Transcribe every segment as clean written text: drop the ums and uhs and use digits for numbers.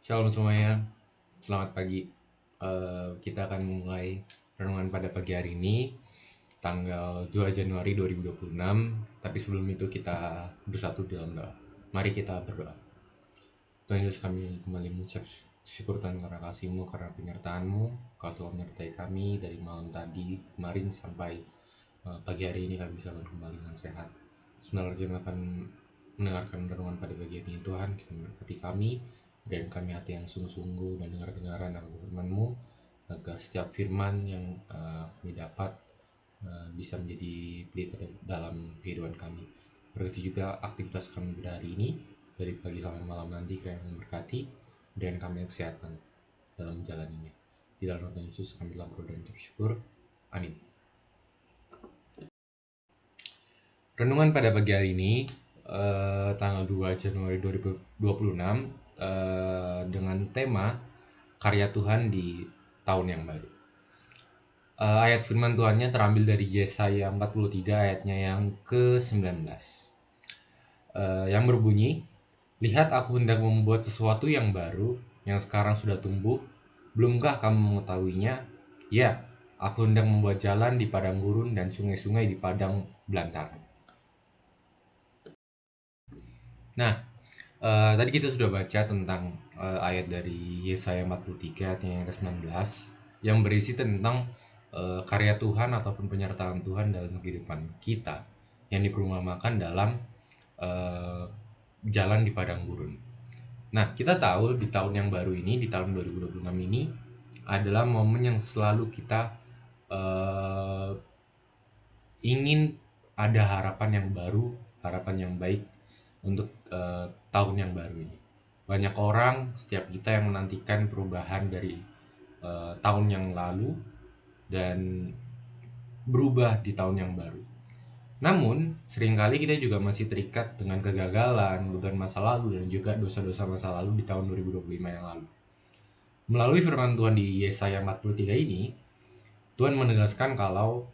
Shalom semuanya, selamat pagi. Kita akan mulai renungan pada pagi hari ini, tanggal 2 Januari 2026. Tapi sebelum itu kita bersatu dalam doa. Mari kita berdoa. Tuhan Yesus, kami kembali mengucap syukur dan karena kasih-Mu, karena penyertaan-Mu. Kau telah menyertai kami dari malam tadi, kemarin sampai pagi hari ini kami bisa kembali dengan sehat. Sebentar lagi kami akan mendengarkan renungan pada pagi ini. Tuhan, hati kami dan kami hati yang sungguh-sungguh dan dengar-dengaran akan firman-Mu, agar setiap firman yang kami dapat bisa menjadi pelita dalam kehidupan kami. Berarti juga aktivitas kami pada hari ini, dari pagi sampai malam nanti, Kiranya memberkati dan kami kesehatan dalam menjalaninya. Di dalam nama Yesus kami telah berdoa dan bersyukur. Amin. Renungan pada pagi hari ini, tanggal 2 Januari 2026, dengan tema Karya Tuhan di Tahun yang Baru. Ayat firman Tuhannya terambil dari Yesaya 43 ayatnya yang ke-19, yang berbunyi, "Lihat, aku hendak membuat sesuatu yang baru, yang sekarang sudah tumbuh. Belumkah kamu mengetahuinya? Ya, aku hendak membuat jalan di padang gurun dan sungai-sungai di padang belantara." Nah, tadi kita sudah baca tentang ayat dari Yesaya 43 ayat yang ke-19, yang berisi tentang karya Tuhan ataupun penyertaan Tuhan dalam kehidupan kita, yang diperumpamakan dalam uh, jalan di padang gurun. Nah, kita tahu di tahun yang baru ini, di tahun 2026 ini, adalah momen yang selalu kita uh, ingin ada harapan yang baru, harapan yang baik untuk tahun yang baru ini. Banyak orang, setiap kita yang menantikan perubahan dari tahun yang lalu dan berubah di tahun yang baru. Namun, seringkali kita juga masih terikat dengan kegagalan, beban masa lalu, dan juga dosa-dosa masa lalu di tahun 2025 yang lalu. Melalui firman Tuhan di Yesaya 43 ini, Tuhan menegaskan kalau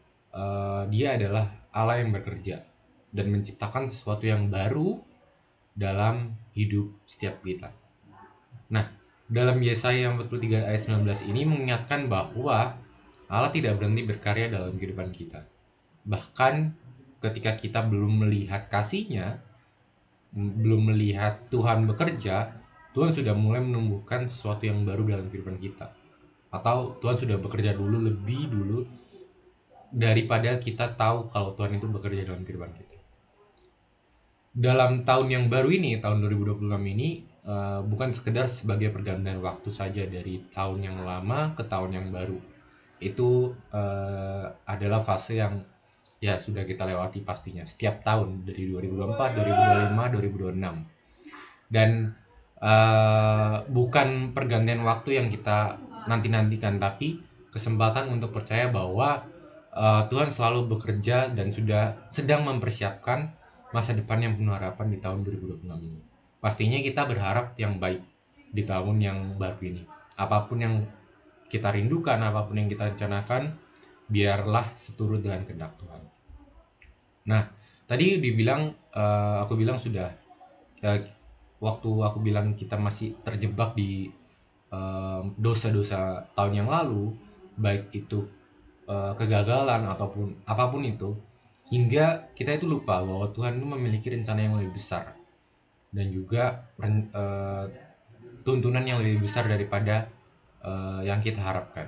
Dia adalah Allah yang bekerja dan menciptakan sesuatu yang baru dalam hidup setiap kita. Nah, dalam Yesaya 43 ayat 19 ini mengingatkan bahwa Allah tidak berhenti berkarya dalam kehidupan kita. Bahkan ketika kita belum melihat kasih-Nya, belum melihat Tuhan bekerja, Tuhan sudah mulai menumbuhkan sesuatu yang baru dalam kehidupan kita. Atau Tuhan sudah bekerja dulu, lebih dulu daripada kita tahu kalau Tuhan itu bekerja dalam kehidupan kita. Dalam tahun yang baru ini, tahun 2026 ini, bukan sekedar sebagai pergantian waktu saja dari tahun yang lama ke tahun yang baru. Itu adalah fase yang ya sudah kita lewati pastinya setiap tahun, dari 2024, 2025, 2026. Dan bukan pergantian waktu yang kita nanti-nantikan, tapi kesempatan untuk percaya bahwa Tuhan selalu bekerja dan sudah sedang mempersiapkan masa depan yang penuh harapan di tahun 2026 ini. Pastinya kita berharap yang baik di tahun yang baru ini. Apapun yang kita rindukan, apapun yang kita rencanakan, biarlah seturut dengan kehendak Tuhan. Nah, tadi aku bilang sudah, waktu aku bilang kita masih terjebak di dosa-dosa tahun yang lalu, baik itu kegagalan ataupun apapun itu, hingga kita itu lupa bahwa Tuhan itu memiliki rencana yang lebih besar dan juga tuntunan yang lebih besar daripada yang kita harapkan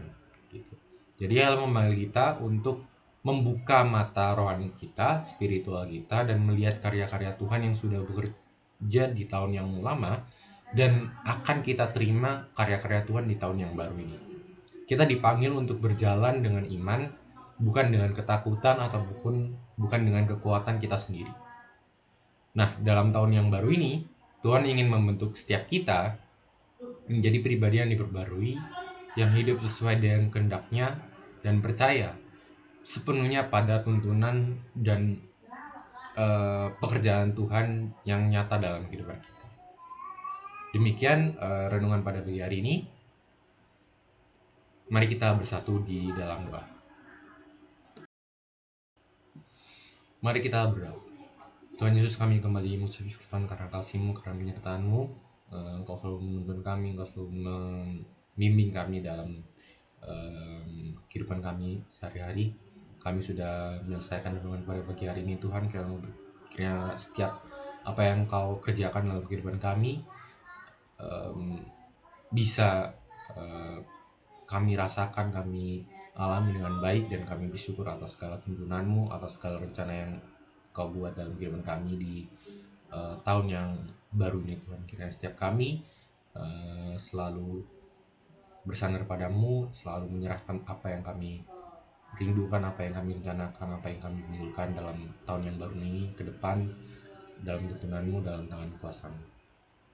gitu. Jadi Allah memanggil kita untuk membuka mata rohani kita, spiritual kita, dan melihat karya-karya Tuhan yang sudah bekerja di tahun yang lama dan akan kita terima karya-karya Tuhan di tahun yang baru ini. Kita dipanggil untuk berjalan dengan iman, bukan dengan ketakutan ataupun bukan dengan kekuatan kita sendiri. Nah, dalam tahun yang baru ini, Tuhan ingin membentuk setiap kita menjadi pribadi yang diperbarui, yang hidup sesuai dengan kehendak-Nya dan percaya sepenuhnya pada tuntunan dan pekerjaan Tuhan yang nyata dalam kehidupan kita. Demikian renungan pada pagi hari ini. Mari kita bersatu di dalam doa. Mari kita berdoa. Tuhan Yesus, kami kembali mengucap syukur karena kasih-Mu, karena penyertaan-Mu. Engkau selalu menuntun kami, Engkau selalu membimbing kami dalam kehidupan kami sehari-hari. Kami sudah menyelesaikan renungan pada pagi hari ini Tuhan, kiranya setiap apa yang Kau kerjakan dalam kehidupan kami bisa kami rasakan, kami alami dengan baik, dan kami bersyukur atas segala tuntunan-Mu, atas segala rencana yang Kau buat dalam kehidupan kami di tahun yang baru ini Tuhan. Kiranya setiap kami selalu bersandar padamu, selalu menyerahkan apa yang kami rindukan, apa yang kami rencanakan, apa yang kami butuhkan dalam tahun yang baru ini ke depan, dalam tuntunanmu, dalam tangan kuasamu.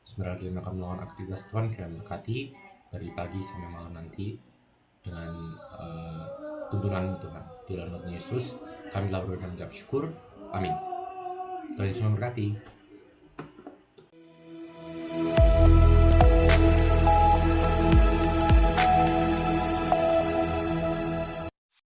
Sebenarnya kita akan melakukan aktivitas Tuhan, kiranya berkati dari pagi sampai malam nanti dengan tuntunanmu Tuhan. Di dalam nama Yesus kami telah berdoa dan mengucap syukur. Amin. Tuhan Yesus memberkati.